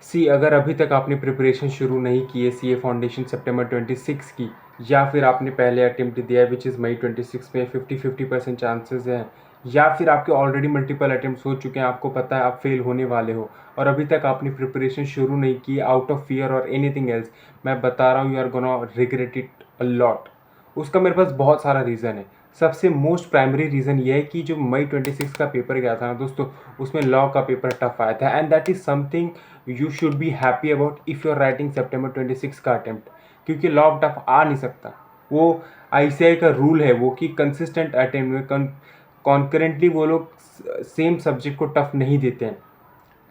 सी अगर अभी तक आपने प्रिपरेशन शुरू नहीं की है सीए फाउंडेशन सितंबर 26 की, या फिर आपने पहले अटेम्प्ट दिया है विच इज़ मई 26 में 50-50% चांसेस हैं, या फिर आपके ऑलरेडी मल्टीपल अटेम्प्ट्स हो चुके हैं, आपको पता है आप फेल होने वाले हो और अभी तक आपने प्रिपरेशन शुरू नहीं की आउट ऑफ फियर और एनीथिंग एल्स, मैं बता रहा हूँ you are gonna regret it a lot. उसका मेरे पास बहुत सारा रीज़न है। सबसे मोस्ट प्राइमरी रीज़न ये है कि जो मई 26 का पेपर गया था ना दोस्तों, उसमें लॉ का पेपर टफ आया था and that is something you should be happy about if you are writing September 26 का अटेम्प्ट, क्योंकि लॉ टफ आ नहीं सकता। वो आईसीआई का रूल है वो कि कंसिस्टेंट अटेम्प्ट में कॉन्करेंटली वो लोग सेम सब्जेक्ट को टफ नहीं देते हैं।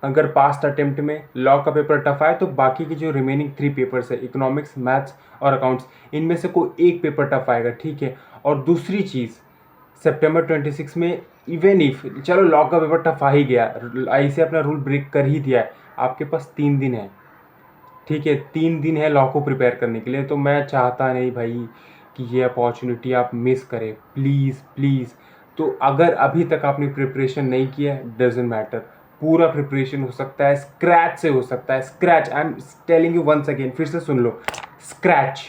अगर पास्ट अटेम्प्ट में लॉ का पेपर टफ आए तो बाकी की जो रिमेनिंग 3 पेपर्स है, इकोनॉमिक्स, मैथ्स और अकाउंट्स, इनमें से कोई एक पेपर टफ आएगा, ठीक है। और दूसरी चीज़, सितंबर 26 में इवन इफ चलो लॉ का पेपर टफ आ ही गया, ऐसे अपना रूल ब्रेक कर ही दिया है, आपके पास 3 दिन है, ठीक है। 3 दिन है लॉ को प्रिपेयर करने के लिए। तो मैं चाहता नहीं भाई कि ये अपॉर्चुनिटी आप मिस करें, प्लीज़ प्लीज़। तो अगर अभी तक आपने प्रिपरेशन नहीं किया है, डजेंट मैटर, पूरा प्रिपरेशन हो सकता है, स्क्रैच से हो सकता है। Scratch, I am telling you once again, फिर से सुन लो, scratch.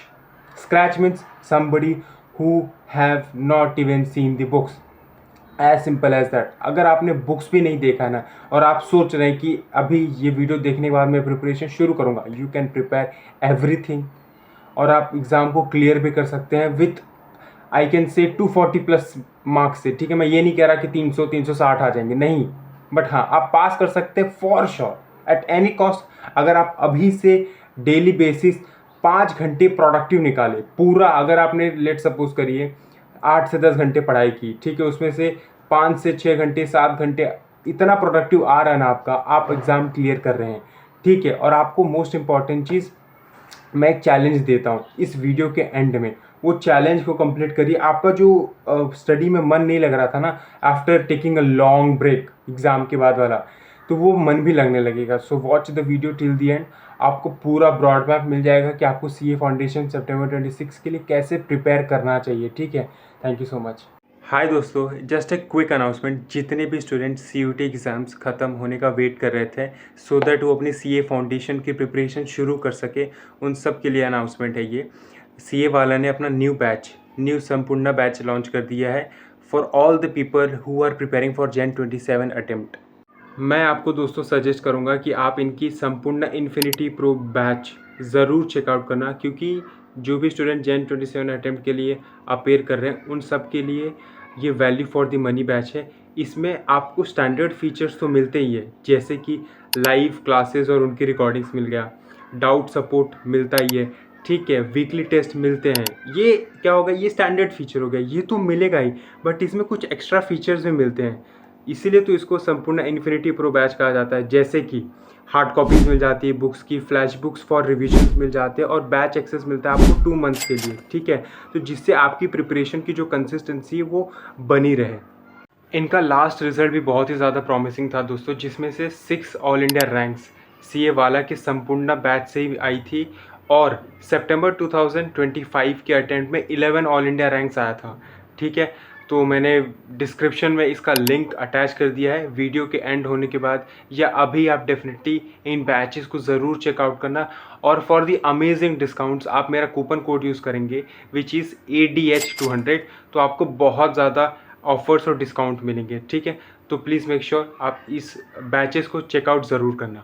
Scratch means somebody who have not even seen the books, as simple as that. अगर आपने बुक्स भी नहीं देखा ना और आप सोच रहे हैं कि अभी ये वीडियो देखने के बाद मैं प्रिपरेशन शुरू करूँगा, यू कैन प्रिपेयर एवरीथिंग और आप एग्ज़ाम को क्लियर भी कर सकते हैं with I can say 240 plus marks से, ठीक है। मैं ये नहीं कह रहा कि 300-360 आ जाएंगे, नहीं, बट हाँ आप पास कर सकते हैं for sure at any cost. अगर आप अभी से डेली बेसिस 5 घंटे प्रोडक्टिव निकाले पूरा, अगर आपने लेट सपोज करिए 8 से 10 घंटे पढ़ाई की, ठीक है, उसमें से 5 से 6 घंटे 7 घंटे इतना प्रोडक्टिव आ रहा है ना आपका, आप एग्ज़ाम क्लियर कर रहे हैं, ठीक है। और आपको मोस्ट इंपॉर्टेंट चीज़, मैं एक चैलेंज देता हूँ इस वीडियो के एंड में, वो चैलेंज को कंप्लीट करिए। आपका जो स्टडी में मन नहीं लग रहा था ना after taking a long break exam के बाद वाला, तो वो मन भी लगने लगेगा। So watch the video till the end, आपको पूरा ब्रॉड मैप मिल जाएगा कि आपको सीए फाउंडेशन सितंबर 26 के लिए कैसे प्रिपेयर करना चाहिए, ठीक है। Thank you so much. Hi दोस्तों, जस्ट ए क्विक अनाउंसमेंट, जितने भी स्टूडेंट सीयूटी एग्ज़ाम्स ख़त्म होने का वेट कर रहे थे सो दैट वो अपनी सीए फाउंडेशन की प्रिपरेशन शुरू कर सके, उन सब के लिए अनाउंसमेंट है ये। सीए वाला ने अपना न्यू संपूर्ण बैच लॉन्च कर दिया है for all the people who are preparing for Jan 27 attempt. मैं आपको दोस्तों सजेस्ट करूंगा कि आप इनकी संपूर्ण इन्फिनिटी प्रो बैच ज़रूर चेकआउट करना, क्योंकि जो भी स्टूडेंट जैन 27 अटेम्प्ट के लिए अपेयर कर रहे हैं उन सब के लिए ये value for the money batch है। इसमें आपको स्टैंडर्ड फीचर्स तो मिलते ही है, जैसे कि लाइव क्लासेस और उनकी रिकॉर्डिंग्स मिल गया, डाउट सपोर्ट मिलता ही है, ठीक है, वीकली टेस्ट मिलते हैं। ये क्या होगा, ये स्टैंडर्ड फीचर हो गया, ये तो मिलेगा ही, बट इसमें कुछ एक्स्ट्रा फीचर्स भी मिलते हैं, इसीलिए तो इसको संपूर्ण इन्फिनिटी प्रो बैच कहा जाता है। जैसे कि हार्ड कॉपीज मिल जाती है बुक्स की, फ्लैश बुक्स फॉर रिविजन मिल जाते हैं और बैच एक्सेस मिलता है आपको 2 मंथ्स के लिए, ठीक है। तो जिससे आपकी प्रिपरेशन की जो कंसिस्टेंसी है वो बनी रहे। इनका लास्ट रिजल्ट भी बहुत ही ज़्यादा प्रॉमिसिंग था दोस्तों, जिसमें से 6 ऑल इंडिया रैंक्स सीए वाला के संपूर्ण बैच से ही आई थी और सितंबर 2025 के अटेम्प्ट में 11 ऑल इंडिया रैंक्स आया था, ठीक है। तो मैंने डिस्क्रिप्शन में इसका लिंक अटैच कर दिया है वीडियो के एंड होने के बाद, या अभी आप डेफिनेटली इन बैचेस को ज़रूर चेकआउट करना। और फॉर दी अमेजिंग डिस्काउंट्स आप मेरा कूपन कोड यूज़ करेंगे विच इज़ ADH200, तो आपको बहुत ज़्यादा ऑफर्स और डिस्काउंट मिलेंगे, ठीक है। तो प्लीज़ मेक श्योर आप इस बैचेस को चेकआउट ज़रूर करना।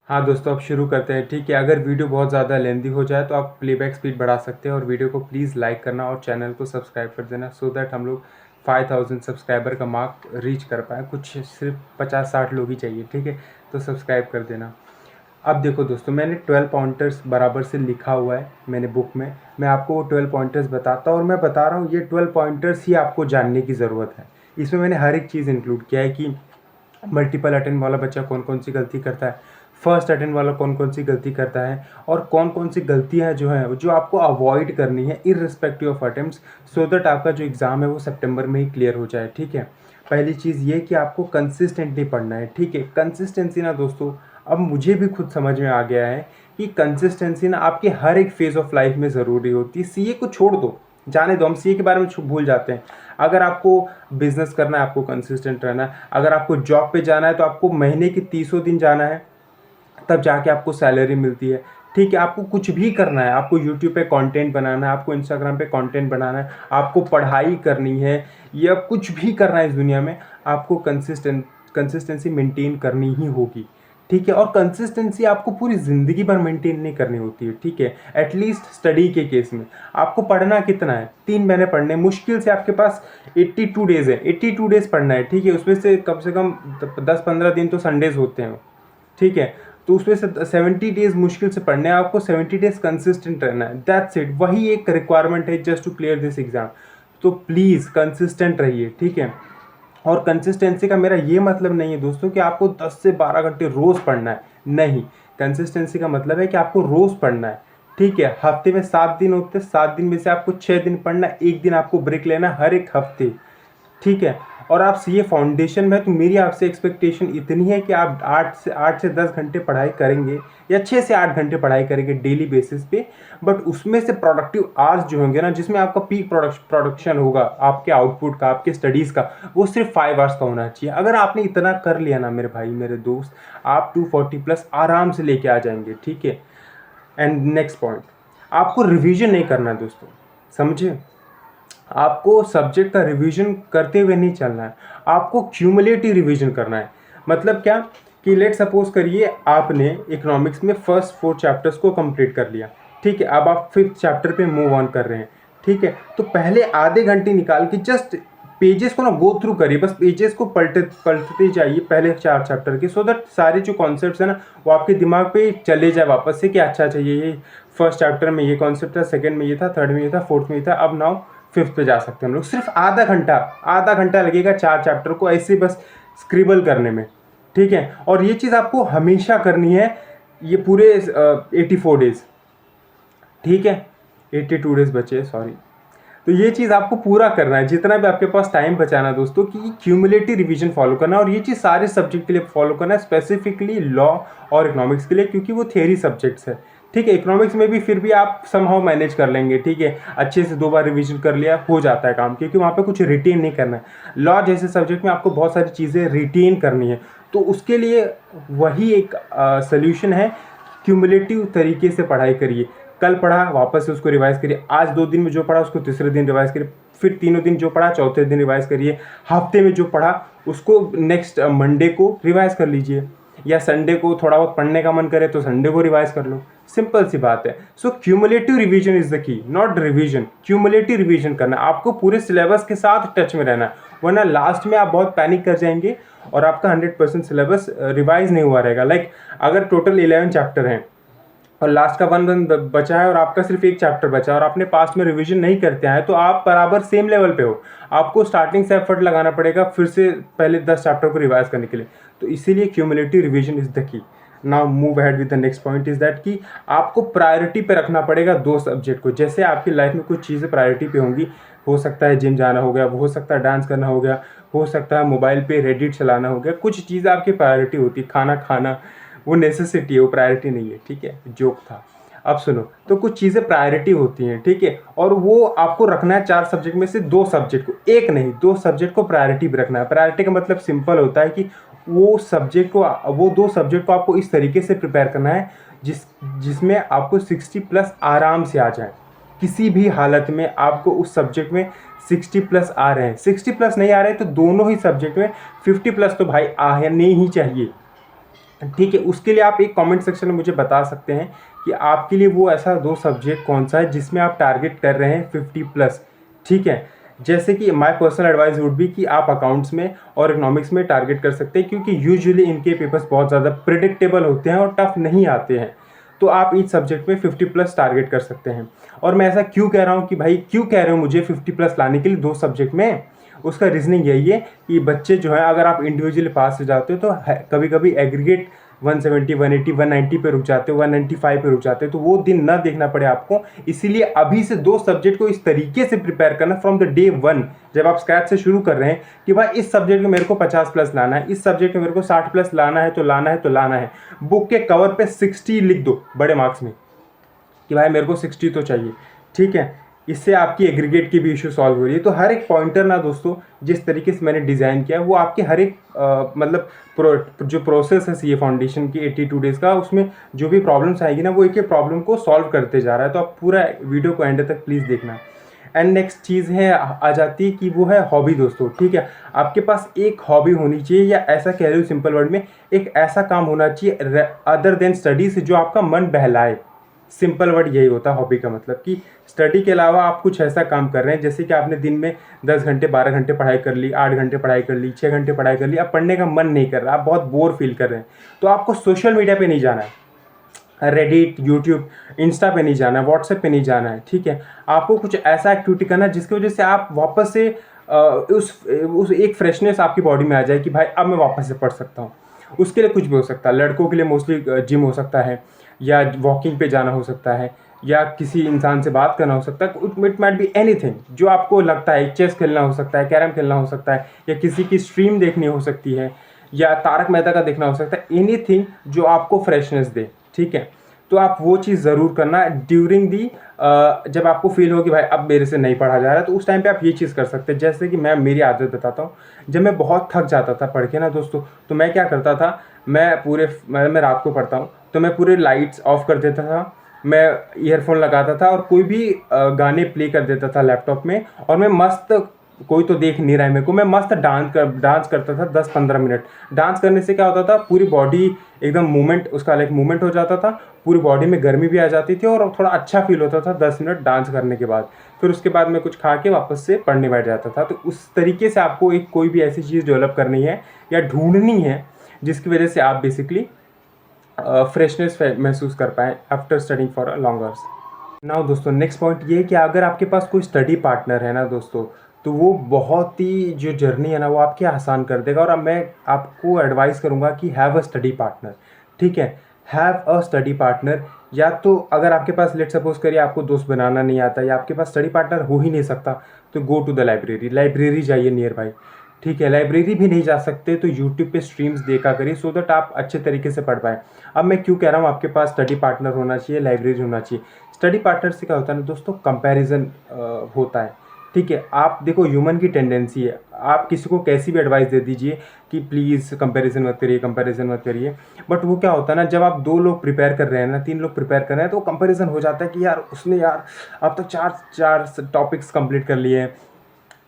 हाँ दोस्तों, अब शुरू करते हैं, ठीक है। अगर वीडियो बहुत ज़्यादा लेंदी हो जाए तो आप प्लेबैक स्पीड बढ़ा सकते हैं और वीडियो को प्लीज़ लाइक करना और चैनल को सब्सक्राइब कर देना सो दैट हम लोग 5000 सब्सक्राइबर का मार्क रीच कर पाएँ। कुछ सिर्फ 50-60 लोग ही चाहिए, ठीक है, तो सब्सक्राइब कर देना। अब देखो दोस्तों, मैंने 12 पॉइंटर्स बराबर से लिखा हुआ है मैंने बुक में, मैं आपको वो 12 पॉइंटर्स बताता हूँ और मैं बता रहा हूँ ये 12 पॉइंटर्स ही आपको जानने की ज़रूरत है। इसमें मैंने हर एक चीज़ इंक्लूड किया है कि मल्टीपल अटेम्प्ट वाला बच्चा कौन कौन सी गलती करता है, फर्स्ट अटेम्प्ट वाला कौन कौन सी गलती करता है, और कौन कौन सी गलतियां जो हैं जो आपको अवॉइड करनी है irrespective of attempts, so that आपका जो एग्ज़ाम है वो सितंबर में ही क्लियर हो जाए, ठीक है। पहली चीज़ ये कि आपको कंसिस्टेंटली पढ़ना है, ठीक है। कंसिस्टेंसी ना दोस्तों, अब मुझे भी खुद समझ में आ गया है कि कंसिस्टेंसी ना आपके हर एक फेज़ ऑफ लाइफ में ज़रूरी होती है। सीए को छोड़ दो, जाने दो, हम सीए के बारे में भूल जाते हैं। अगर आपको बिजनेस करना है आपको कंसिस्टेंट रहना है, अगर आपको जॉब पे जाना है तो आपको महीने के 30 दिन जाना है, तब जाके आपको सैलरी मिलती है। ठीक है, आपको कुछ भी करना है, आपको यूट्यूब पे कंटेंट बनाना है, आपको इंस्टाग्राम पे कंटेंट बनाना है, आपको पढ़ाई करनी है या कुछ भी करना है इस दुनिया में, आपको कंसिस्टेंसी मेंटेन करनी ही होगी। ठीक है, और कंसिस्टेंसी आपको पूरी ज़िंदगी भर मेंटेन नहीं करनी होती है। ठीक है, एटलीस्ट स्टडी के केस में आपको पढ़ना कितना है, 3 महीने पढ़ने, मुश्किल से आपके पास 82 डेज़ है, 82 डेज़ पढ़ना है। ठीक है, उसमें से कम 10-15 दिन तो संडेज़ होते हैं। ठीक है, तो उसमें से 70 डेज़ मुश्किल से पढ़ने हैं, आपको 70 डेज़ कंसिस्टेंट रहना है, दैट्स इट। वही एक रिक्वायरमेंट है just to clear this exam. तो प्लीज़ कंसिस्टेंट रहिए। ठीक है, और कंसिस्टेंसी का मेरा ये मतलब नहीं है दोस्तों कि आपको 10 से 12 घंटे रोज़ पढ़ना है, नहीं। कंसिस्टेंसी का मतलब है कि आपको रोज़ पढ़ना है। ठीक है, हफ्ते में 7 दिन होते हैं, 7 दिन में से आपको 6 दिन पढ़ना है, 1 दिन आपको ब्रेक लेना है हर एक हफ्ते। ठीक है, और आप सीए फाउंडेशन में, तो मेरी आपसे एक्सपेक्टेशन इतनी है कि आप 8 से 10 घंटे पढ़ाई करेंगे या 6 से 8 घंटे पढ़ाई करेंगे डेली बेसिस पे। बट उसमें से प्रोडक्टिव आवर्स जो होंगे ना, जिसमें आपका पीक प्रोडक्शन होगा आपके आउटपुट का, आपके स्टडीज़ का, वो सिर्फ 5 आवर्स का होना चाहिए। अगर आपने इतना कर लिया ना मेरे भाई मेरे दोस्त, आप 240+ आराम से लेके आ जाएंगे। ठीक है, एंड नेक्स्ट पॉइंट, आपको रिविजन नहीं करना दोस्तों, समझे? आपको सब्जेक्ट का रिवीजन करते हुए नहीं चलना है, आपको क्यूमुलेटिव रिवीजन करना है। मतलब क्या कि लेट सपोज करिए आपने इकोनॉमिक्स में फर्स्ट 4 चैप्टर्स को कंप्लीट कर लिया। ठीक है, अब आप 5th चैप्टर पे मूव ऑन कर रहे हैं। ठीक है, तो पहले आधे घंटे निकाल के जस्ट पेजेस को ना गो थ्रू करिए, बस पेजेस को पलटते जाइए पहले 4 चैप्टर के, सो दैट सारे जो कॉन्सेप्ट्स है ना वो आपके दिमाग पे चले जाए वापस से कि अच्छा ये फर्स्ट चैप्टर में ये कॉन्सेप्ट था, सेकंड में ये था, थर्ड में ये था, फोर्थ में ये था, अब नाउ 5th पे जा सकते हैं हम लोग। सिर्फ आधा घंटा लगेगा 4 चैप्टर को ऐसे बस स्क्रिबल करने में। ठीक है, और ये चीज़ आपको हमेशा करनी है, ये पूरे 84 डेज। ठीक है, 82 डेज बचे, सॉरी। तो ये चीज़ आपको पूरा करना है, जितना भी आपके पास टाइम बचाना दोस्तों, कि क्यूमुलेटिव रिवीजन फॉलो करना, और ये चीज़ सारे सब्जेक्ट के लिए फॉलो करना है, स्पेसिफिकली लॉ और इकोनॉमिक्स के लिए, क्योंकि वो थियरी सब्जेक्ट्स है। ठीक है, इकोनॉमिक्स में भी फिर भी आप समहाउ मैनेज कर लेंगे। ठीक है, अच्छे से 2 बार रिवीजन कर लिया हो जाता है काम, क्योंकि वहाँ पे कुछ रिटेन नहीं करना है। लॉ जैसे सब्जेक्ट में आपको बहुत सारी चीज़ें रिटेन करनी है, तो उसके लिए वही एक सोल्यूशन है, क्यूमुलेटिव तरीके से पढ़ाई करिए। कल पढ़ा वापस से उसको रिवाइज करिए, आज 2 दिन में जो पढ़ा उसको तीसरे दिन रिवाइज करिए, फिर तीनों दिन जो पढ़ा चौथे दिन रिवाइज करिए, हफ्ते में जो पढ़ा उसको नेक्स्ट मंडे को रिवाइज कर लीजिए, या संडे को थोड़ा बहुत पढ़ने का मन करे तो संडे को रिवाइज कर लो। सिंपल सी बात है। So cumulative revision is the key, not revision. Cumulative revision करना, आपको पूरे सिलेबस के साथ टच में रहना, वरना लास्ट में आप बहुत पैनिक कर जाएंगे और आपका 100% सिलेबस रिवाइज नहीं हुआ रहेगा। लाइक अगर टोटल 11 चैप्टर हैं और लास्ट का 1 बचा है और आपका सिर्फ 1 चैप्टर बचा है और आपने पास्ट में रिवीजन नहीं करते हैं, तो आप बराबर सेम लेवल पे हो। आपको स्टार्टिंग से एफर्ट लगाना पड़ेगा फिर से पहले 10 चैप्टर को रिवाइज करने के लिए। तो इसीलिए क्यूमुलेटिव रिवीजन इज द की। Now move ahead with the next point is that कि आपको प्रायोरिटी पे रखना पड़ेगा 2 सब्जेक्ट को। जैसे आपकी लाइफ में कुछ चीज़ें प्रायोरिटी पे होंगी, हो सकता है जिम जाना हो गया, हो सकता है डांस करना हो गया, हो सकता है मोबाइल पे रेडिट चलाना हो गया, कुछ चीज़ें आपकी प्रायोरिटी होती है। खाना खाना वो नेसेसिटी है, वो प्रायोरिटी नहीं है। ठीक है, जोक था। अब सुनो, तो कुछ चीज़ें प्रायोरिटी होती हैं। ठीक है, और वो आपको रखना है 4 सब्जेक्ट में से 2 सब्जेक्ट को, एक नहीं 2 सब्जेक्ट को प्रायोरिटी भी रखना है। प्रायोरिटी का मतलब सिंपल होता है कि वो 2 सब्जेक्ट को आपको इस तरीके से प्रिपेयर करना है जिसमें आपको 60+ आराम से आ जाए। किसी भी हालत में आपको उस सब्जेक्ट में 60+ आ रहे हैं, 60+ नहीं आ रहे तो दोनों ही सब्जेक्ट में 50+ तो भाई आने ही चाहिए। ठीक है, उसके लिए आप एक कमेंट सेक्शन में मुझे बता सकते हैं कि आपके लिए वो ऐसा 2 सब्जेक्ट कौन सा है जिसमें आप टारगेट कर रहे हैं 50+। ठीक है, जैसे कि my personal advice would be कि आप अकाउंट्स में और इकोनॉमिक्स में टारगेट कर सकते हैं, क्योंकि यूजुअली इनके पेपर्स बहुत ज़्यादा प्रिडिक्टेबल होते हैं और टफ नहीं आते हैं। तो आप इस सब्जेक्ट में 50+ टारगेट कर सकते हैं। और मैं ऐसा क्यों कह रहा हूँ कि भाई क्यों कह रहे हो मुझे 50+ लाने के लिए 2 सब्जेक्ट में, उसका रीजनिंग यही है कि बच्चे जो है, अगर आप इंडिविजुअली पास हो जाते हो तो कभी कभी एग्रीगेट 170, 180, 190 पे रुक जाते हो, 195 पे रुक जाते हो, तो वो दिन ना देखना पड़े आपको। इसीलिए अभी से 2 सब्जेक्ट को इस तरीके से प्रिपेयर करना फ्रॉम द डे 1, जब आप स्क्रैच से शुरू कर रहे हैं कि भाई इस सब्जेक्ट में मेरे को 50+ लाना है, इस सब्जेक्ट में मेरे को 60+ लाना है तो लाना है। बुक के कवर पे 60 लिख दो बड़े मार्क्स में कि भाई मेरे को 60 तो चाहिए। ठीक है, इससे आपकी एग्रीगेट की भी इशू सॉल्व हो रही है। तो हर एक पॉइंटर ना दोस्तों जिस तरीके से मैंने डिज़ाइन किया है वो आपके हर एक मतलब जो प्रोसेस है सीए फाउंडेशन की 82 डेज़ का, उसमें जो भी प्रॉब्लम्स आएगी ना वो एक एक प्रॉब्लम को सॉल्व करते जा रहा है। तो आप पूरा वीडियो को एंड तक प्लीज़ देखना। एंड नेक्स्ट चीज़ है आ जाती है कि वो है हॉबी दोस्तों। ठीक है, आपके पास एक हॉबी होनी चाहिए, या ऐसा कह रहे हो सिंपल वर्ड में, एक ऐसा काम होना चाहिए अदर देन स्टडीज जो आपका मन बहलाए। सिंपल वर्ड यही होता है हॉबी का मतलब, कि स्टडी के अलावा आप कुछ ऐसा काम कर रहे हैं जैसे कि आपने दिन में 10 घंटे 12 घंटे पढ़ाई कर ली, 8 घंटे पढ़ाई कर ली, 6 घंटे पढ़ाई कर ली, अब पढ़ने का मन नहीं कर रहा, आप बहुत बोर फील कर रहे हैं, तो आपको सोशल मीडिया पे नहीं जाना है, रेडिट, यूट्यूब, इंस्टा पे नहीं जाना है, व्हाट्सएप पे नहीं जाना है। ठीक है, आपको कुछ ऐसा एक्टिविटी करना है जिसकी वजह से आप वापस से उस एक फ्रेशनेस आपकी बॉडी में आ जाए कि भाई अब मैं वापस से पढ़ सकता हूँ। उसके लिए कुछ भी हो सकता है, लड़कों के लिए मोस्टली जिम हो सकता है, या वॉकिंग पे जाना हो सकता है, या किसी इंसान से बात करना हो सकता है। इट माइट बी एनीथिंग जो आपको लगता है, चेस खेलना हो सकता है, कैरम खेलना हो सकता है, या किसी की स्ट्रीम देखनी हो सकती है, या तारक मेहता का देखना हो सकता है, एनीथिंग जो आपको फ्रेशनेस दे। ठीक है, तो आप वो चीज़ ज़रूर करना ड्यूरिंग दी जब आपको फील हो कि भाई अब मेरे से नहीं पढ़ा जा रहा है, तो उस टाइम पे आप ये चीज़ कर सकते हैं। जैसे कि मैं मेरी आदत बताता हूँ, जब मैं बहुत थक जाता था पढ़ के ना दोस्तों, तो मैं क्या करता था, मैं रात को पढ़ता हूँ तो मैं पूरे लाइट्स ऑफ कर देता था, मैं ईयरफोन लगाता था और कोई भी गाने प्ले कर देता था लैपटॉप में, और मैं मस्त, कोई तो देख नहीं रहा है मेरे को, मैं मस्त डांस करता था 10-15 मिनट। डांस करने से क्या होता था, पूरी बॉडी एकदम मूवमेंट, उसका अलग मूवमेंट हो जाता था, पूरी बॉडी में गर्मी भी आ जाती थी और थोड़ा अच्छा फील होता था 10 मिनट डांस करने के बाद। फिर उसके बाद मैं कुछ खा के वापस से पढ़ने बैठ जाता था। तो उस तरीके से आपको एक कोई भी ऐसी चीज़ डेवलप करनी है या ढूंढनी है जिसकी वजह से आप बेसिकली फ्रेशनेस महसूस कर पाएँ after studying for a long hours. Now दोस्तों नेक्स्ट पॉइंट ये है कि अगर आपके पास कोई स्टडी पार्टनर है ना दोस्तों, तो वो बहुत ही जो जर्नी है ना वो आपकी आसान कर देगा। और अब मैं आपको एडवाइस करूँगा कि हैव अ स्टडी पार्टनर। ठीक है, हैव अ स्टडी पार्टनर। या तो अगर आपके पास लेट सपोज करिए आपको दोस्त बनाना नहीं आता, या आपके पास स्टडी पार्टनर हो ही नहीं सकता, तो गो टू द लाइब्रेरी जाइए नियर बाई। ठीक है, लाइब्रेरी भी नहीं जा सकते तो यूट्यूब पे स्ट्रीम्स देखा करिए, सो दैट आप अच्छे तरीके से पढ़ पाएँ। अब मैं क्यों कह रहा हूँ आपके पास स्टडी पार्टनर होना चाहिए, लाइब्रेरी होना चाहिए। स्टडी पार्टनर से क्या होता है ना दोस्तों, कंपैरिजन होता है। ठीक है, आप देखो ह्यूमन की टेंडेंसी है, आप किसी को कैसी भी एडवाइस दे दीजिए कि प्लीज़ कंपैरिजन मत करिए, कंपैरिजन मत करिए, बट वो क्या होता है ना, जब आप 2 लोग प्रिपेयर कर रहे हैं ना, 3 लोग प्रिपेयर कर रहे हैं, तो कंपैरिजन हो जाता है कि यार उसने यार अब तक 4 टॉपिक्स कंप्लीट कर लिए हैं,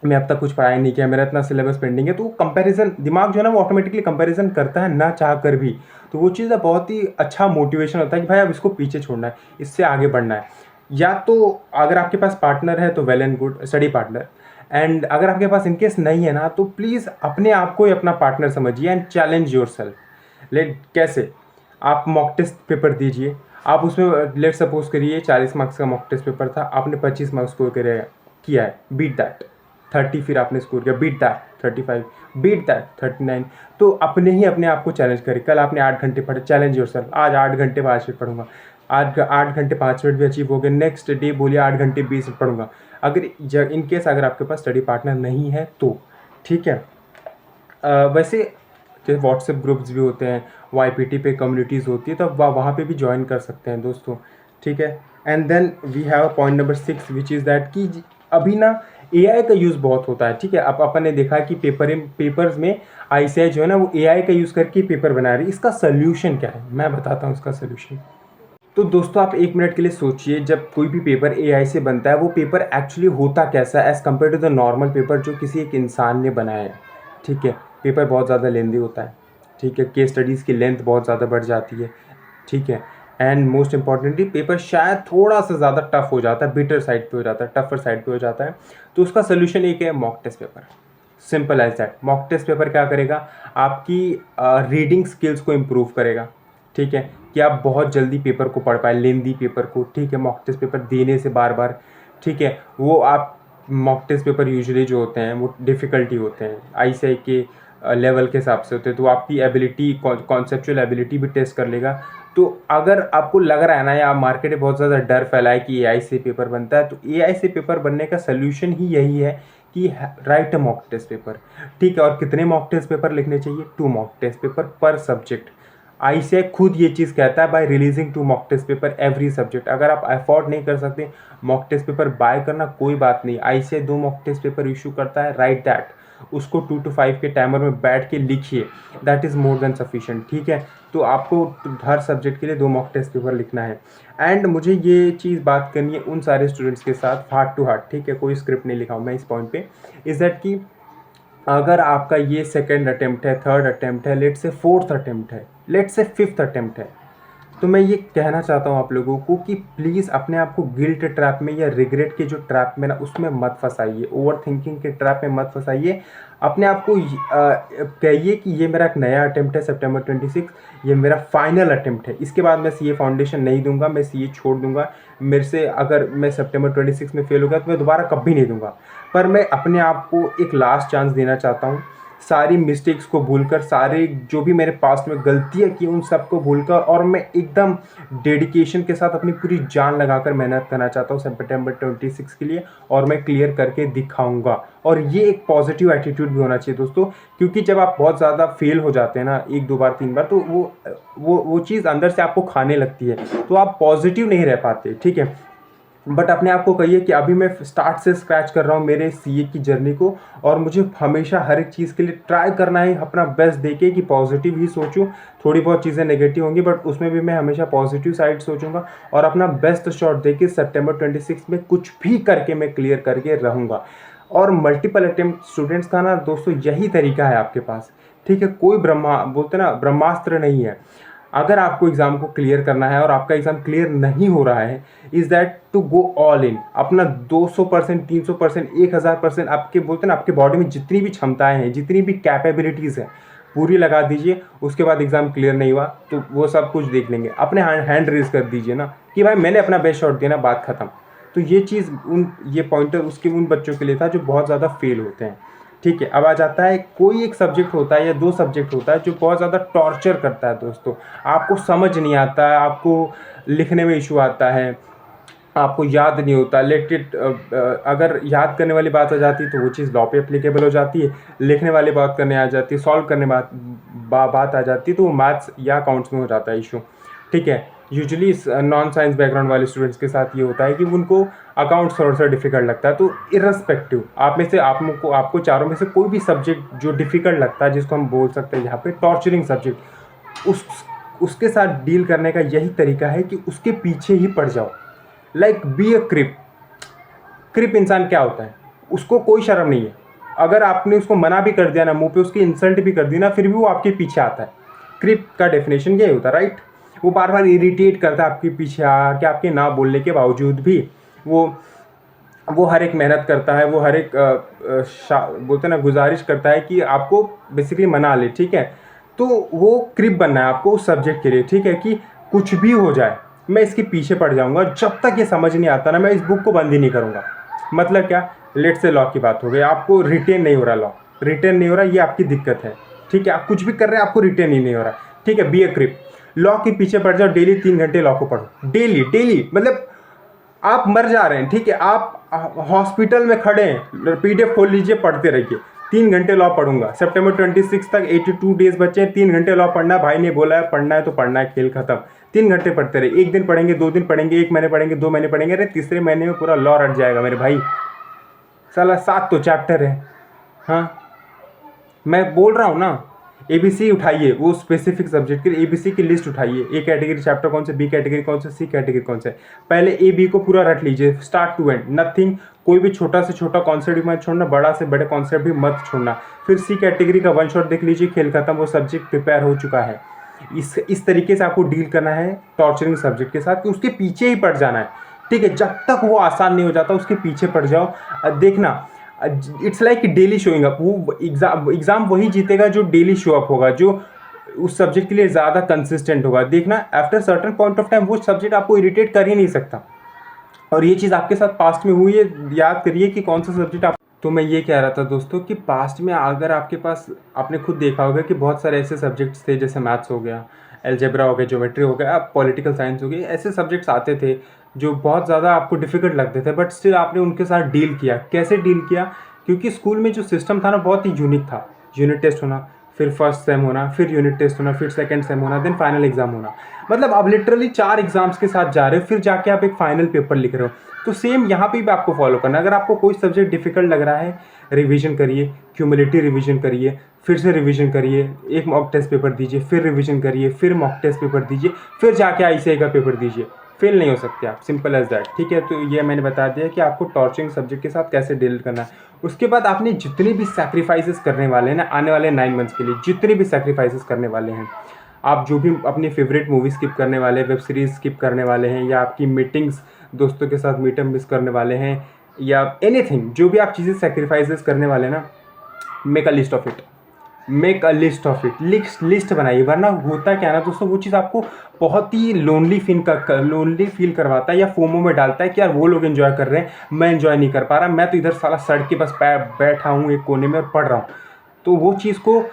मैं अब तक कुछ पढ़ाई नहीं किया, मेरा इतना सिलेबस पेंडिंग है। तो कंपैरिजन, दिमाग जो है ना वो ऑटोमेटिकली कंपैरिजन करता है ना चाह कर भी। तो वो चीज़ बहुत ही अच्छा मोटिवेशन होता है कि भाई अब इसको पीछे छोड़ना है, इससे आगे बढ़ना है। या तो अगर आपके पास पार्टनर है तो well and good, study partner. And अगर आपके पास इनकेस नहीं है ना, तो प्लीज़ अपने आप को ही अपना पार्टनर समझिए एंड चैलेंज योर सेल्फ। कैसे, आप मॉक टेस्ट पेपर दीजिए, आप उसमें लेट सपोज करिए 40 मार्क्स का मॉक टेस्ट पेपर था, आपने 25 मार्क्स स्कोर किया है, बीट दैट। 30 फिर आपने स्कोर किया, बीट दैट 35, बीट दैट 39। तो अपने आप को चैलेंज करें। कल आपने 8 घंटे पढ़े, चैलेंज योरसेल्फ, आज 8 घंटे 5 मिनट पढ़ूंगा। आज 8 घंटे 5 मिनट भी अचीव हो गए, नेक्स्ट डे बोलिए 8 घंटे 20 मिनट पढ़ूंगा। अगर इनकेस अगर आपके पास स्टडी पार्टनर नहीं है तो ठीक है। वैसे जैसे व्हाट्सएप ग्रुप्स भी होते हैं, YPT पे कम्युनिटीज़ होती है, तो आप वहाँ पे भी ज्वाइन कर सकते हैं दोस्तों। ठीक है, and then we have point number 6 which is that कि अभी ना AI का यूज़ बहुत होता है। ठीक है, अब अपन ने देखा कि पेपर्स में ICAI जो है ना वो AI का यूज़ करके पेपर बना रही है। इसका सोल्यूशन क्या है, मैं बताता हूँ इसका सोल्यूशन। तो दोस्तों आप 1 मिनट के लिए सोचिए, जब कोई भी पेपर AI से बनता है, वो पेपर एक्चुअली होता कैसा है as compared to the normal paper जो किसी एक इंसान ने बनाया है। ठीक है, पेपर बहुत ज़्यादा लेंदी होता है। ठीक है, केस स्टडीज़ की लेंथ बहुत ज़्यादा बढ़ जाती है। ठीक है, एंड मोस्ट इंपॉर्टेंटली पेपर शायद थोड़ा सा ज़्यादा टफ हो जाता है, बिटर साइड पे हो जाता है, टफर साइड पे हो जाता है। तो उसका सोल्यूशन एक है mock test paper. Simple as that. Mock test paper क्या करेगा, आपकी रीडिंग स्किल्स को इम्प्रूव करेगा। ठीक है, कि आप बहुत जल्दी पेपर को पढ़ पाए, लेंदी पेपर को। ठीक है, मॉक टेस्ट पेपर देने से बार बार, ठीक है, वो आप मॉक टेस्ट पेपर यूजुअली जो होते हैं वो डिफ़िकल्टी होते हैं, ICAI के लेवल के हिसाब से होते हैं। तो आपकी एबिलिटी, कॉन्सेप्चुअल एबिलिटी भी टेस्ट कर लेगा। तो अगर आपको लग रहा है ना, या मार्केट में बहुत ज़्यादा डर फैला है कि AI से पेपर बनता है, तो AI से पेपर बनने का सोल्यूशन ही यही है कि write a mock test paper. ठीक है, और कितने मॉक टेस्ट पेपर लिखने चाहिए, 2 mock test paper per subject. ICAI खुद ये चीज़ कहता है by releasing 2 mock test paper every subject. अगर आप अफोर्ड नहीं कर सकते मॉक टेस्ट पेपर बाय करना, कोई बात नहीं, ICAI 2 mock test paper issue करता है, राइट दैट, उसको 2 to 5 के टाइमर में बैठ के लिखिए, that is more than sufficient, ठीक है। तो आपको हर सब्जेक्ट के लिए 2 मॉक टेस्ट पेपर लिखना है। एंड मुझे ये चीज़ बात करनी है उन सारे स्टूडेंट्स के साथ हार्ट टू हार्ट, ठीक है, कोई स्क्रिप्ट नहीं लिखा हूँ मैं इस पॉइंट पे, इज़ दैट कि अगर आपका ये सेकेंड अटेम्प्ट है, थर्ड अटेम्प्ट है, लेट से फोर्थ अटेम्प्ट है, लेट से फिफ्थ अटेम्प्ट है, तो मैं ये कहना चाहता हूँ आप लोगों को कि प्लीज़ अपने आप को गिल्ट ट्रैप में या रिग्रेट के जो ट्रैप में ना उसमें मत फंसाइए, ओवर थिंकिंग के ट्रैप में मत फंसाइए। अपने आप को कहिए कि ये मेरा एक नया अटेम्प्ट है, सितंबर 26 ये मेरा फाइनल अटेम्प्ट है, इसके बाद मैं सीए फाउंडेशन नहीं दूंगा, मैं सीए छोड़ दूंगा, मेरे से अगर मैं सितंबर 26 में फेल हो गया तो मैं दोबारा कभी नहीं दूंगा। पर मैं अपने आप को एक लास्ट चांस देना चाहता हूँ, सारी मिस्टेक्स को भूलकर, सारे जो भी मेरे पास्ट में गलतियाँ की उन सब को भूलकर, और मैं एकदम डेडिकेशन के साथ अपनी पूरी जान लगाकर मेहनत करना चाहता हूँ सितंबर 26 के लिए, और मैं क्लियर करके दिखाऊंगा। और ये एक पॉजिटिव एटीट्यूड भी होना चाहिए दोस्तों, क्योंकि जब आप बहुत ज़्यादा फेल हो जाते हैं ना 1 2 बार 3 बार, तो वो चीज़ अंदर से आपको खाने लगती है, तो आप पॉजिटिव नहीं रह पाते, ठीक है। बट अपने आप को कहिए कि अभी मैं स्टार्ट से स्क्रैच कर रहा हूँ मेरे सीए की जर्नी को, और मुझे हमेशा हर एक चीज़ के लिए ट्राई करना है, अपना बेस्ट देके कि पॉजिटिव ही सोचूं। थोड़ी बहुत चीज़ें नेगेटिव होंगी बट उसमें भी मैं हमेशा पॉजिटिव साइड सोचूंगा, और अपना बेस्ट शॉट देके सितंबर 26 में कुछ भी करके मैं क्लियर करके रहूँगा। और मल्टीपल अटेम्प्ट स्टूडेंट्स का ना दोस्तों यही तरीका है आपके पास, ठीक है, कोई बोलते ना ब्रह्मास्त्र नहीं है। अगर आपको एग्ज़ाम को क्लियर करना है और आपका एग्ज़ाम क्लियर नहीं हो रहा है, is that to go all in, अपना 200%, 300%, 1000% आपके बोलते ना आपके बॉडी में जितनी भी क्षमताएं हैं, जितनी भी कैपेबिलिटीज़ हैं, पूरी लगा दीजिए। उसके बाद एग्ज़ाम क्लियर नहीं हुआ तो वो सब कुछ देख लेंगे, अपने हैंड रेज कर दीजिए ना कि भाई मैंने अपना बेस्ट शॉट दिया ना, बात खत्म। तो ये चीज़ ये पॉइंटर उसके उन बच्चों के लिए था जो बहुत ज़्यादा फेल होते हैं, ठीक है। अब आ जाता है कोई एक सब्जेक्ट होता है या 2 सब्जेक्ट होता है जो बहुत ज़्यादा टॉर्चर करता है दोस्तों, आपको समझ नहीं आता है, आपको लिखने में इशू आता है, आपको याद नहीं होता, अगर याद करने वाली बात आ जाती है तो वो चीज़ लॉ पे एप्लीकेबल हो जाती है, लिखने वाली बात करने आ जाती है, सॉल्व करने बात आ जाती है तो वो मैथ्स या अकाउंट्स में हो जाता है इशू, ठीक है। यूजुअली नॉन साइंस बैकग्राउंड वाले स्टूडेंट्स के साथ ये होता है कि उनको अकाउंट्स थोड़ा सा डिफिकल्ट लगता है। तो इर्रेस्पेक्टिव आप में से आपको चारों में से कोई भी सब्जेक्ट जो डिफिकल्ट लगता है, जिसको हम बोल सकते हैं यहाँ पे टॉर्चरिंग सब्जेक्ट, उसके साथ डील करने का यही तरीका है कि उसके पीछे ही पड़ जाओ। लाइक बी अ क्रिप इंसान क्या होता है, उसको कोई शर्म नहीं है, अगर आपने उसको मना भी कर दिया ना, मुंह पे उसकी इंसल्ट भी कर दी ना, फिर भी वो आपके पीछे आता है। क्रिप का डेफिनेशन यही होता है, राइट। वो बार बार इरिटेट करता है आपके पीछे आके, आपके ना बोलने के बावजूद भी वो हर एक मेहनत करता है, वो हर एक बोलते ना गुजारिश करता है कि आपको बेसिकली मना ले, ठीक है। तो वो क्रिप बनना है आपको उस सब्जेक्ट के लिए, ठीक है, कि कुछ भी हो जाए मैं इसके पीछे पड़ जाऊंगा, जब तक ये समझ नहीं आता ना मैं इस बुक को बंद ही नहीं करूंगा। मतलब क्या, लेट से लॉ की बात हो गई, आपको रिटेन नहीं हो रहा, लॉ रिटेन नहीं हो रहा, ये आपकी दिक्कत है, ठीक है। आप कुछ भी कर रहे हैं आपको रिटेन ही नहीं हो रहा, ठीक है। बी ए क्रिप, लॉ के पीछे पड़ जाओ, डेली 3 घंटे लॉ को पढ़ो, डेली, मतलब आप मर जा रहे हैं, ठीक है, आप हॉस्पिटल में खड़े हैं, पीडीएफ खोल लीजिए, पढ़ते रहिए, 3 घंटे लॉ पढ़ूंगा, सितंबर 26 तक 82 डेज बचे हैं, 3 घंटे लॉ पढ़ना, भाई ने बोला है पढ़ना है तो पढ़ना है, खेल खत्म। 3 घंटे पढ़ते रहे, 1 दिन पढ़ेंगे, 2 दिन पढ़ेंगे, 1 महीने पढ़ेंगे, 2 महीने पढ़ेंगे, अरे तीसरे महीने में पूरा लॉ रट जाएगा मेरे भाई। साला 7 तो चैप्टर है, हाँ मैं बोल रहा हूँ ना। एबीसी उठाइए, वो स्पेसिफिक सब्जेक्ट के एबीसी की लिस्ट उठाइए, ए कैटेगरी चैप्टर कौन से, बी कैटेगरी कौन से, सी कैटेगरी कौन से, पहले ए बी को पूरा रट लीजिए स्टार्ट टू एंड, नथिंग, कोई भी छोटा से छोटा कॉन्सेप्ट भी मत छोड़ना, बड़ा से बड़े कॉन्सेप्ट भी मत छोड़ना। फिर सी कैटेगरी का 1 शॉट देख लीजिए, खेल खत्म, वो सब्जेक्ट प्रिपेयर हो चुका है। इस तरीके से आपको डील करना है टॉर्चरिंग सब्जेक्ट के साथ, कि उसके पीछे ही पड़ जाना है, ठीक है। जब तक वो आसान नहीं हो जाता उसके पीछे पड़ जाओ। देखना it's like daily showing up, वो एग्जाम वही जीतेगा जो डेली शो अप होगा, जो उस सब्जेक्ट के लिए ज़्यादा कंसिस्टेंट होगा। देखना after certain point of time वो सब्जेक्ट आपको इरिटेट कर ही नहीं सकता, और ये चीज़ आपके साथ पास्ट में हुई है, याद करिए कि कौन सा सब्जेक्ट आप। तो मैं ये कह रहा था दोस्तों कि पास्ट में अगर आपके पास, आपने खुद देखा होगा कि बहुत सारे ऐसे सब्जेक्ट्स थे, जैसे मैथ्स हो गया, अलजेब्रा हो गया, ज्योमेट्री हो गया, पॉलिटिकल साइंस हो गई, ऐसे सब्जेक्ट्स आते थे जो बहुत ज़्यादा आपको डिफिकल्ट लगते थे, बट स्टिल आपने उनके साथ डील किया। कैसे डील किया, क्योंकि स्कूल में जो सिस्टम था ना बहुत ही यूनिक था, यूनिट टेस्ट होना, फिर फर्स्ट सेम होना, फिर यूनिट टेस्ट होना, फिर सेकंड सेम होना, देन फाइनल एग्जाम होना। मतलब आप लिटरली 4 एग्जाम्स के साथ जा रहे हो, फिर जाके आप एक फाइनल पेपर लिख रहे हो। तो सेम यहाँ पे भी आपको फॉलो करना है। अगर आपको कोई सब्जेक्ट डिफिकल्ट लग रहा है, रिवीजन करिए, क्यूमुलेटिव रिवीजन करिए, फिर से रिवीजन करिए, एक मॉक टेस्ट पेपर दीजिए, फिर रिवीजन करिए, फिर मॉक टेस्ट पेपर दीजिए, फिर जाके ICAI का पेपर दीजिए। फेल नहीं हो सकते आप, सिंपल एज दैट। ठीक है, तो ये मैंने बता दिया कि आपको टॉर्चरिंग सब्जेक्ट के साथ कैसे डील करना है। उसके बाद आपने जितने भी सैक्रिफाइसेस करने वाले हैं ना आने वाले 9 मंथ्स के लिए, जितने भी सैक्रिफाइसेस करने वाले हैं, आप जो भी अपनी फेवरेट मूवी स्किप करने वाले हैं, वेब सीरीज स्किप करने वाले हैं, या आपकी मीटिंग्स दोस्तों के साथ मीटअप मिस करने वाले हैं, या एनीथिंग, जो भी आप चीज़ें सैक्रिफाइसेस करने वाले हैं ना, make a list of it. Make a list of it, list बनाइए। वरना होता क्या है ना दोस्तों, वो चीज़ आपको बहुत ही लोनली फील करवाता है, या फोमो में डालता है कि यार वो लोग एंजॉय कर रहे हैं, मैं एंजॉय नहीं कर पा रहा, मैं तो इधर साला सड़क के बस बैठा हूँ एक कोने में और पढ़ रहा हूँ। तो वो चीज़ को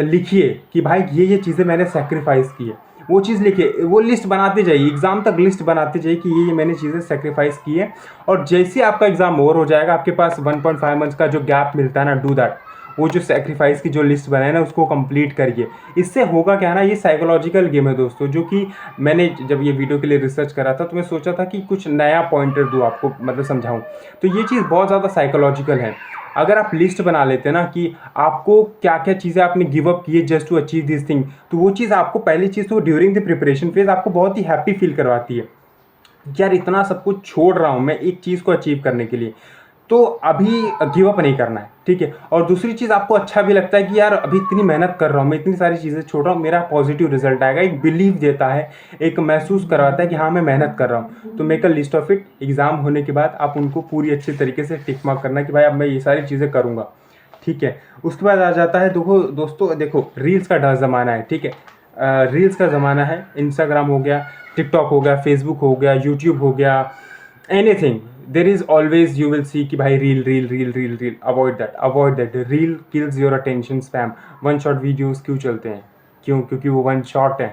लिखिए कि भाई ये चीज़ें मैंने सेक्रीफाइस की है। वो चीज़ लिखिए, वो लिस्ट बनाते जाइए, एग्ज़ाम तक लिस्ट बनाते जाइए कि ये मैंने चीज़ें सेक्रीफाइस की है। और जैसे आपका एग्ज़ाम ओवर हो जाएगा, आपके पास 1.5 मंथ्स का जो गैप मिलता है ना, डू दैट। वो जो सेक्रीफाइस की जो लिस्ट बनाए ना, उसको कंप्लीट करिए। इससे होगा क्या ना, ये साइकोलॉजिकल गेम है दोस्तों, जो कि मैंने जब ये वीडियो के लिए रिसर्च करा था तो मैं सोचा था कि कुछ नया पॉइंटर दूँ आपको, मतलब समझाऊँ। तो ये चीज़ बहुत ज़्यादा साइकोलॉजिकल है। अगर आप लिस्ट बना लेते ना कि आपको क्या क्या चीज़ें आपने गिव अप की है just to achieve this thing, तो वो चीज़ आपको पहली चीज़ तो ड्यूरिंग द प्रिपरेशन फेज आपको बहुत ही हैप्पी फील करवाती है। यार इतना सब कुछ छोड़ रहा हूँ मैं एक चीज़ को अचीव करने के लिए, तो अभी गिव अप नहीं करना है। ठीक है, और दूसरी चीज़ आपको अच्छा भी लगता है कि यार अभी इतनी मेहनत कर रहा हूँ, मैं इतनी सारी चीज़ें छोड़ रहा हूँ, मेरा पॉजिटिव रिजल्ट आएगा। एक बिलीव देता है, एक महसूस करवाता है कि हाँ मैं मेहनत कर रहा हूँ। तो make a list of it. Exam होने के बाद आप उनको पूरी अच्छी तरीके से टिक मार्क करना कि भाई अब मैं ये सारी चीज़ें करूँगा। ठीक है, उसके बाद आ जाता है देखो रील्स का ज़माना है। ठीक है, रील्स का ज़माना है। इंस्टाग्राम हो गया, टिकटॉक हो गया, फेसबुक हो गया, यूट्यूब हो गया, anything, there is always you will see कि भाई reel reel reel reel reel. Avoid that. Reel kills your attention span. 1 shot videos क्यों चलते हैं? क्योंकि वो 1 शॉट है।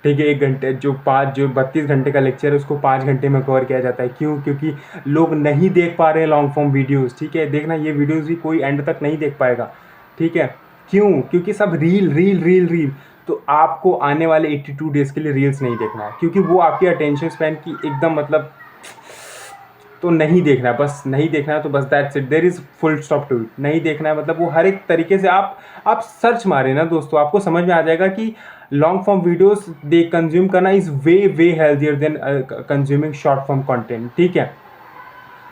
ठीक है, 1 घंटे जो 32 घंटे का लेक्चर है उसको 5 घंटे में कवर किया जाता है। क्यों? क्योंकि लोग नहीं देख पा रहे हैं लॉन्ग फॉर्म वीडियोस। ठीक है, देखना ये वीडियोस भी कोई एंड तक नहीं देख पाएगा। ठीक है, क्यों? क्योंकि सब रील रील रील रील। तो आपको आने वाले 82 डेज के लिए रील्स नहीं देखना है, क्योंकि वो आपकी अटेंशन स्पैन की एकदम मतलब, तो नहीं देखना है, बस नहीं देखना है, तो बस that's it, there is full stop to it. नहीं देखना है मतलब वो हर एक तरीके से आप सर्च मारे ना दोस्तों, आपको समझ में आ जाएगा कि long form videos they consume करना is way healthier than consuming short form content. ठीक है,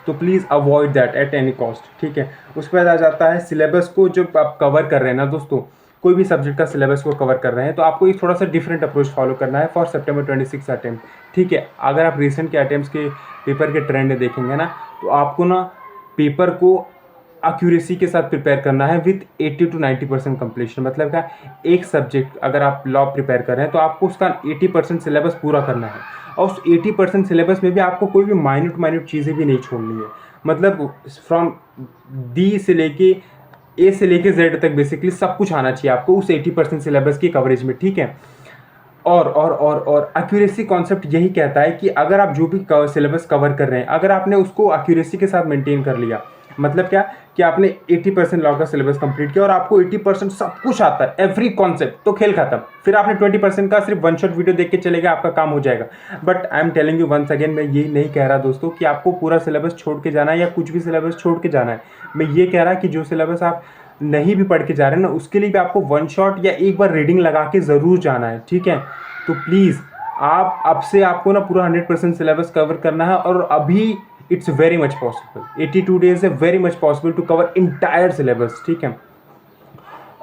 तो please avoid that at any cost. ठीक है, उसके बाद आ जाता है सिलेबस को जो आप कवर कर रहे हैं ना दोस्तों, कोई भी सब्जेक्ट का सिलेबस को कवर कर रहे हैं तो आपको एक थोड़ा सा डिफरेंट अप्रोच फॉलो करना है फॉर सितंबर 26 अटेम्प्ट। ठीक है, अगर आप रिसेंट के अटेम्प्ट्स के पेपर के ट्रेंड देखेंगे ना, तो आपको ना पेपर को एक्यूरेसी के साथ प्रिपेयर करना है विथ 80 to 90% कंप्लीशन। मतलब क्या, एक सब्जेक्ट अगर आप लॉ प्रिपेयर कर रहे हैं तो आपको उसका 80% सिलेबस पूरा करना है, और उस 80% सिलेबस में भी आपको कोई भी माइन्यूट चीज़ें भी नहीं छोड़नी है। मतलब फ्रॉम डी से लेके ए से लेके जेड तक बेसिकली सब कुछ आना चाहिए आपको उस 80% सिलेबस की कवरेज में। ठीक है, और एक्यूरेसी कॉन्सेप्ट यही कहता है कि अगर आप जो भी सिलेबस कवर कर रहे हैं, अगर आपने उसको एक्यूरेसी के साथ मेंटेन कर लिया, मतलब क्या कि आपने 80% लॉ का सिलेबस कंप्लीट किया और आपको 80% सब कुछ आता है, एवरी कॉन्सेप्ट, तो खेल खत्म। फिर आपने 20% का सिर्फ 1 शॉट वीडियो देख के चलेगा, आपका काम हो जाएगा। But I am telling you once again, मैं ये नहीं कह रहा दोस्तों कि आपको पूरा सिलेबस छोड़ के जाना है या कुछ भी सिलेबस छोड़ के जाना है। मैं ये कह रहा कि जो सिलेबस आप नहीं भी पढ़ के जा रहे हैं ना, उसके लिए भी आपको 1 शॉट या एक बार रीडिंग लगा के ज़रूर जाना है। ठीक है, तो प्लीज़ आप अब से आपको ना पूरा 100% सिलेबस कवर करना है, और अभी it's very much possible. 82 days है very much possible to cover entire syllabus. ठीक है,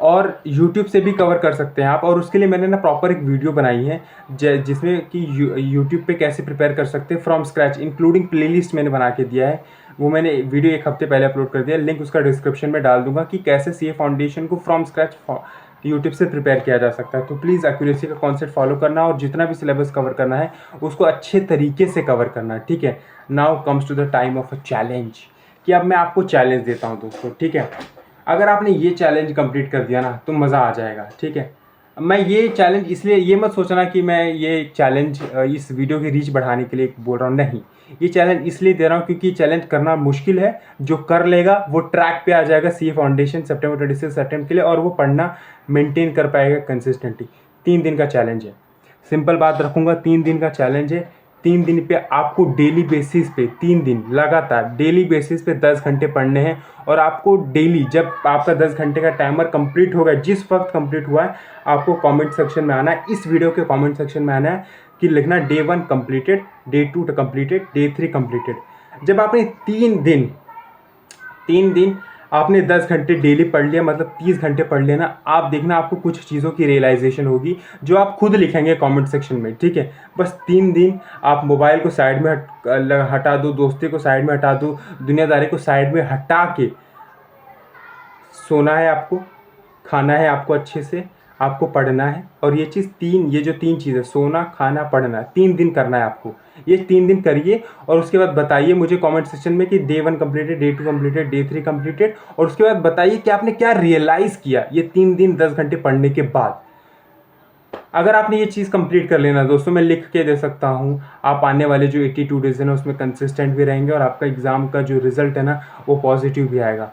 और YouTube से भी कवर कर सकते हैं आप, और उसके लिए मैंने ना प्रॉपर एक वीडियो बनाई है जिसमें कि YouTube पे कैसे प्रिपेयर कर सकते हैं फ्रॉम स्क्रैच, इंक्लूडिंग प्लेलिस्ट मैंने बना के दिया है। वो मैंने वीडियो 1 हफ्ते पहले अपलोड कर दिया, लिंक उसका डिस्क्रिप्शन में डाल दूंगा कि कैसे CA फाउंडेशन को फ्रॉम स्क्रैच यूट्यूब से प्रिपेयर किया जा सकता है। तो प्लीज़ एक्यूरेसी का कॉन्सेप्ट फॉलो करना, और जितना भी सिलेबस कवर करना है उसको अच्छे तरीके से कवर करना है। ठीक है, now comes to the time of a challenge, कि अब मैं आपको चैलेंज देता हूँ दोस्तों। ठीक है, अगर आपने ये चैलेंज कंप्लीट कर दिया ना तो मज़ा आ जाएगा। ठीक है, मैं ये चैलेंज इसलिए, ये मत सोचना कि मैं ये चैलेंज इस वीडियो की रीच बढ़ाने के लिए बोल रहा हूँ, नहीं, ये चैलेंज इसलिए दे रहा हूँ क्योंकि चैलेंज करना मुश्किल है, जो कर लेगा वो ट्रैक पे आ जाएगा CA फाउंडेशन सितंबर 26 अटेम्प्ट के लिए, और वो पढ़ना मेंटेन कर पाएगा कंसिस्टेंटली। 3 दिन का चैलेंज है, सिंपल बात रखूँगा, 3 दिन का चैलेंज है। 3 दिन पे आपको डेली बेसिस पे 3 दिन लगातार डेली बेसिस पे 10 घंटे पढ़ने हैं, और आपको डेली जब आपका 10 घंटे का टाइमर कंप्लीट होगा, जिस वक्त कंप्लीट हुआ है, आपको कमेंट सेक्शन में आना है, इस वीडियो के कमेंट सेक्शन में आना है कि लिखना day 1 completed, day 2 completed, day 3 completed. जब आपने 3 दिन आपने 10 घंटे डेली पढ़ लिया, मतलब 30 घंटे पढ़ लिया ना, आप देखना आपको कुछ चीज़ों की रियलाइजेशन होगी जो आप खुद लिखेंगे कमेंट सेक्शन में, ठीक है। बस 3 दिन आप मोबाइल को साइड में हटा दो, दोस्ती को साइड में हटा दो, दुनियादारी को साइड में हटा के सोना है आपको, खाना है आपको अच्छे से, आपको पढ़ना है, और ये जो 3 चीज़ें, सोना, खाना, पढ़ना, 3 दिन करना है आपको। ये 3 दिन करिए और उसके बाद बताइए मुझे कमेंट सेक्शन में कि day 1 completed, day 2 completed, day 3 completed, और उसके बाद बताइए कि आपने क्या रियलाइज़ किया ये 3 दिन 10 घंटे पढ़ने के बाद। अगर आपने ये चीज़ कंप्लीट कर लेना दोस्तों, मैं लिख के दे सकता हूँ, आप आने वाले जो 82 डेज है ना उसमें कंसिस्टेंट भी रहेंगे, और आपका एग्ज़ाम का जो रिजल्ट है ना वो पॉजिटिव भी आएगा।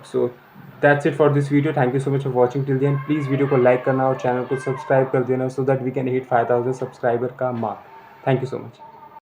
So that's it for this video. Thank you so much for watching till the end. Please video को लाइक करना और चैनल को सब्सक्राइब कर देना, so that we can hit 5000 subscriber का mark. Thank you so much.